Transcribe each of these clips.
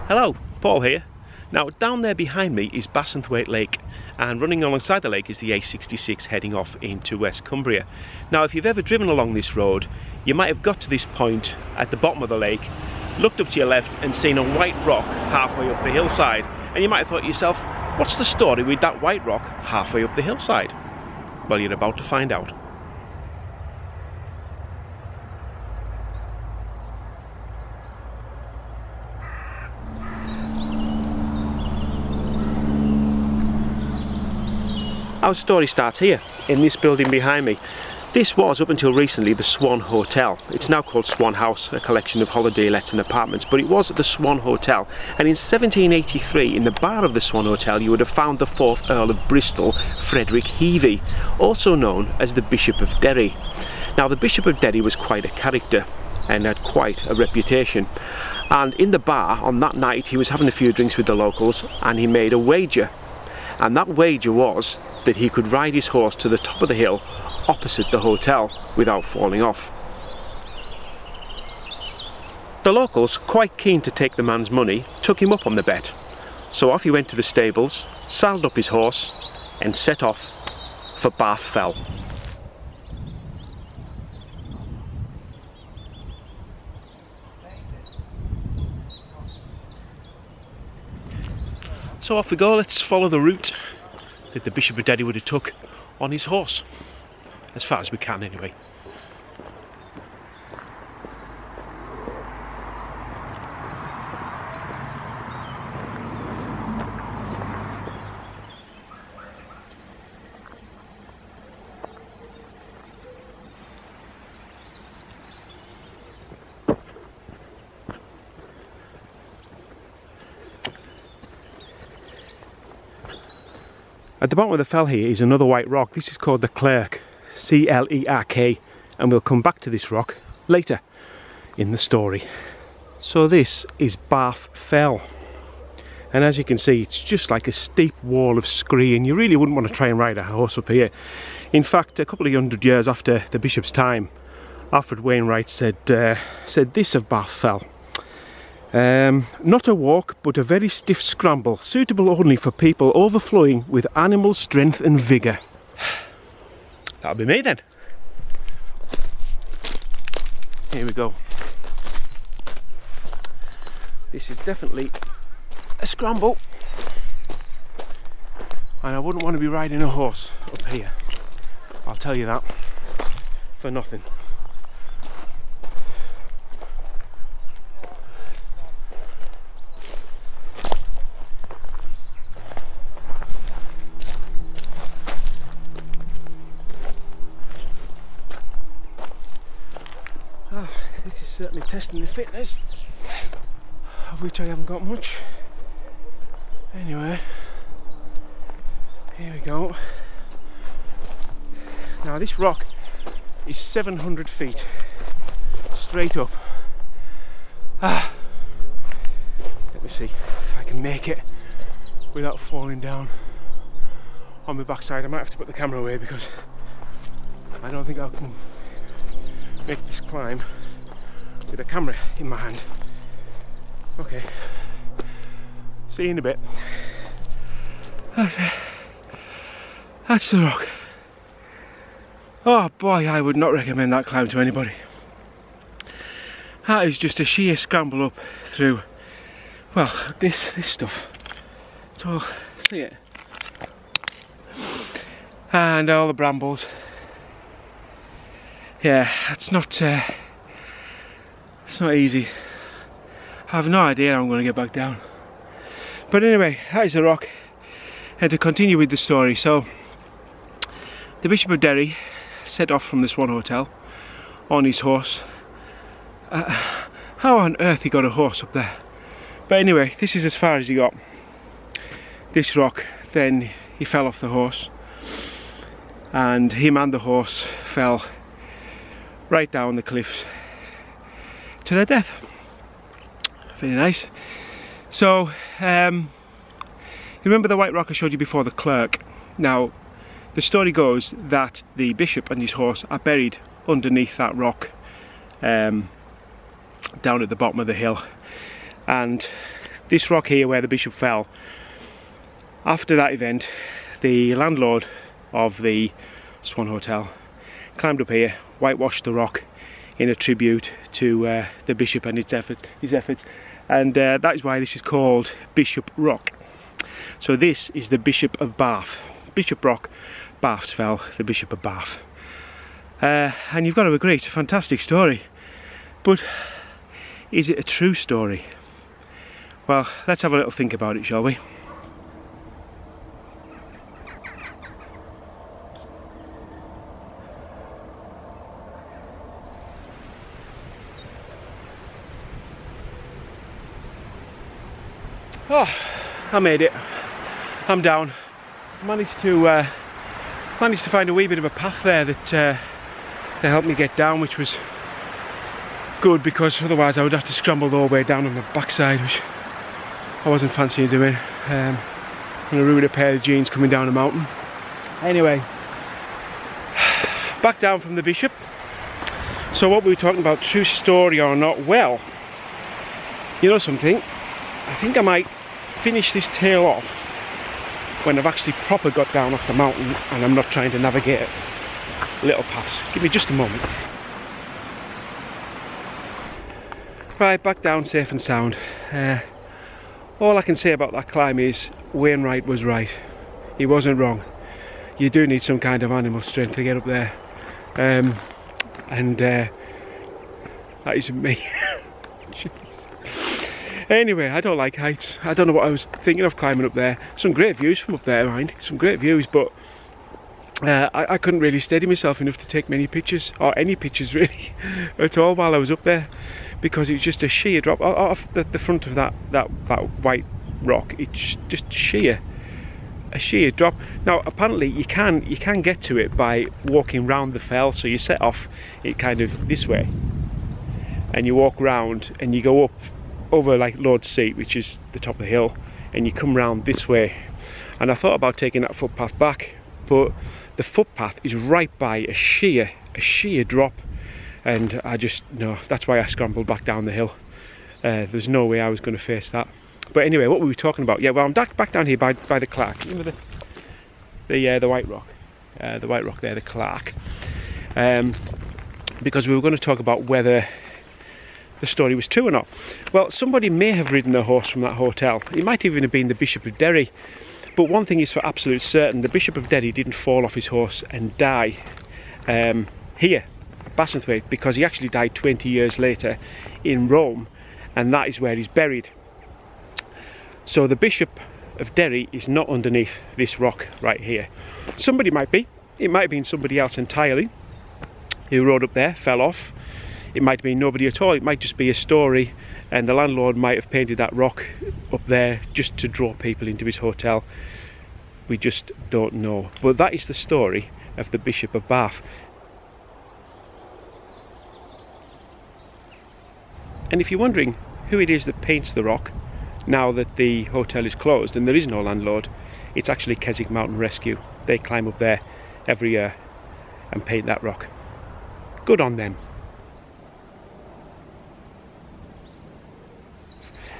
Hello, Paul here. Now down there behind me is Bassenthwaite Lake, and running alongside the lake is the A66 heading off into West Cumbria. Now if you've ever driven along this road, you might have got to this point at the bottom of the lake, looked up to your left and seen a white rock halfway up the hillside, and you might have thought to yourself, what's the story with that white rock halfway up the hillside? Well, you're about to find out. Our story starts here, in this building behind me. This was, up until recently, the Swan Hotel. It's now called Swan House, a collection of holiday lets and apartments, but it was the Swan Hotel. And in 1783, in the bar of the Swan Hotel, you would have found the 4th Earl of Bristol, Frederick Heavey, also known as the Bishop of Derry. Now, the Bishop of Derry was quite a character and had quite a reputation. And in the bar, on that night, he was having a few drinks with the locals, and he made a wager. And that wager was that he could ride his horse to the top of the hill opposite the hotel without falling off. The locals, quite keen to take the man's money, took him up on the bet. So off he went to the stables, saddled up his horse and set off for Barf Fell. So off we go, let's follow the route that the Bishop of Derry would have took on his horse. As far as we can anyway. At the bottom of the fell here is another white rock. This is called the Clerk, C-L-E-R-K, and we'll come back to this rock later in the story. So this is Barf Fell, and as you can see, it's just like a steep wall of scree, and you really wouldn't want to try and ride a horse up here. In fact, a couple of 100 years after the bishop's time, Alfred Wainwright said this of Barf Fell: not a walk, but a very stiff scramble, suitable only for people overflowing with animal strength and vigour. That'll be me then. Here we go. This is definitely a scramble, and I wouldn't want to be riding a horse up here. I'll tell you that for nothing. This is certainly testing the fitness, of which I haven't got much. Anyway, here we go. Now this rock is 700 feet straight up. Let me see if I can make it without falling down on my backside. I might have to put the camera away because I don't think I can make this climb with a camera in my hand. Okay, see you in a bit. Okay, that's the rock. Oh boy, I would not recommend that climb to anybody. That is just a sheer scramble up through, well, this stuff. So, see it? And all the brambles. Yeah, it's not easy. I have no idea how I'm going to get back down. But anyway, that is the rock. And to continue with the story, so the Bishop of Derry set off from the Swan Hotel on his horse. How on earth he got a horse up there? But anyway, this is as far as he got. This rock, then he fell off the horse, and him and the horse fell right down the cliffs to their death. Very nice. So, remember the white rock I showed you before, the Clerk? Now, the story goes that the bishop and his horse are buried underneath that rock, down at the bottom of the hill, and this rock here where the bishop fell. After that event, the landlord of the Swan Hotel climbed up here, whitewashed the rock in a tribute to the bishop and his efforts, and that is why this is called Bishop Rock. So this is the Bishop of Barf. Bishop Rock, Barf's fell, the Bishop of Barf. And you've got to agree, it's a fantastic story. But is it a true story? Well, let's have a little think about it, shall we? Oh, I made it. I'm down. Managed to find a wee bit of a path there that helped me get down, which was good because otherwise I would have to scramble the whole way down on the backside, which I wasn't fancying doing. I'm gonna ruin a pair of jeans coming down a mountain. Anyway, back down from the bishop. So what we were talking about, true story or not? Well, you know something? I think I might finish this tale off when I've actually proper got down off the mountain and I'm not trying to navigate little paths. Give me just a moment. Right, back down safe and sound. All I can say about that climb is Wainwright was right. He wasn't wrong. You do need some kind of animal strength to get up there. That isn't me. Anyway, I don't like heights. I don't know what I was thinking of climbing up there. Some great views from up there, mind. Some great views, but I couldn't really steady myself enough to take many pictures, or any pictures really, at all while I was up there, because it was just a sheer drop off the front of that white rock. It's just a sheer drop. Now apparently you can get to it by walking round the fell. So you set off it kind of this way, and you walk round and you go up over like Lord's Seat, which is the top of the hill, and you come round this way. And I thought about taking that footpath back, but the footpath is right by a sheer drop, and I just, no, that's why I scrambled back down the hill. There's no way I was going to face that. But anyway, what were we talking about? Yeah, well, I'm back down here by the Clark. You know the white rock, the white rock there, the Clark, because we were going to talk about whether the story was true or not. Well, somebody may have ridden a horse from that hotel. It might even have been the Bishop of Derry. But one thing is for absolute certain, the Bishop of Derry didn't fall off his horse and die here at Bassenthwaite, because he actually died 20 years later in Rome, and that is where he's buried. So the Bishop of Derry is not underneath this rock right here. Somebody might be. It might have been somebody else entirely who rode up there, fell off. It might have been nobody at all. It might just be a story, and the landlord might have painted that rock up there just to draw people into his hotel. We just don't know. But that is the story of the Bishop of Barf. And if you're wondering who it is that paints the rock now that the hotel is closed and there is no landlord, it's actually Keswick Mountain Rescue. They climb up there every year and paint that rock. Good on them.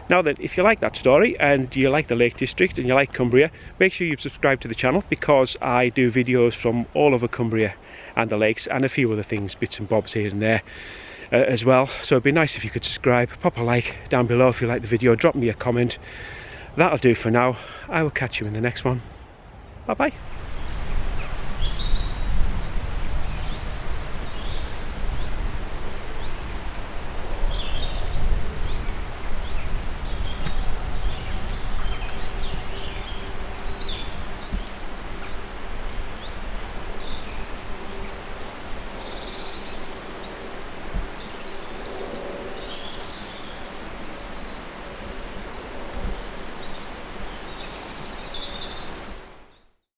Now then, if you like that story and you like the Lake District and you like Cumbria, make sure you subscribe to the channel, because I do videos from all over Cumbria and the lakes, and a few other things, bits and bobs here and there as well. So it'd be nice if you could subscribe, pop a like down below if you like the video, drop me a comment. That'll do for now. I will catch you in the next one. Bye bye.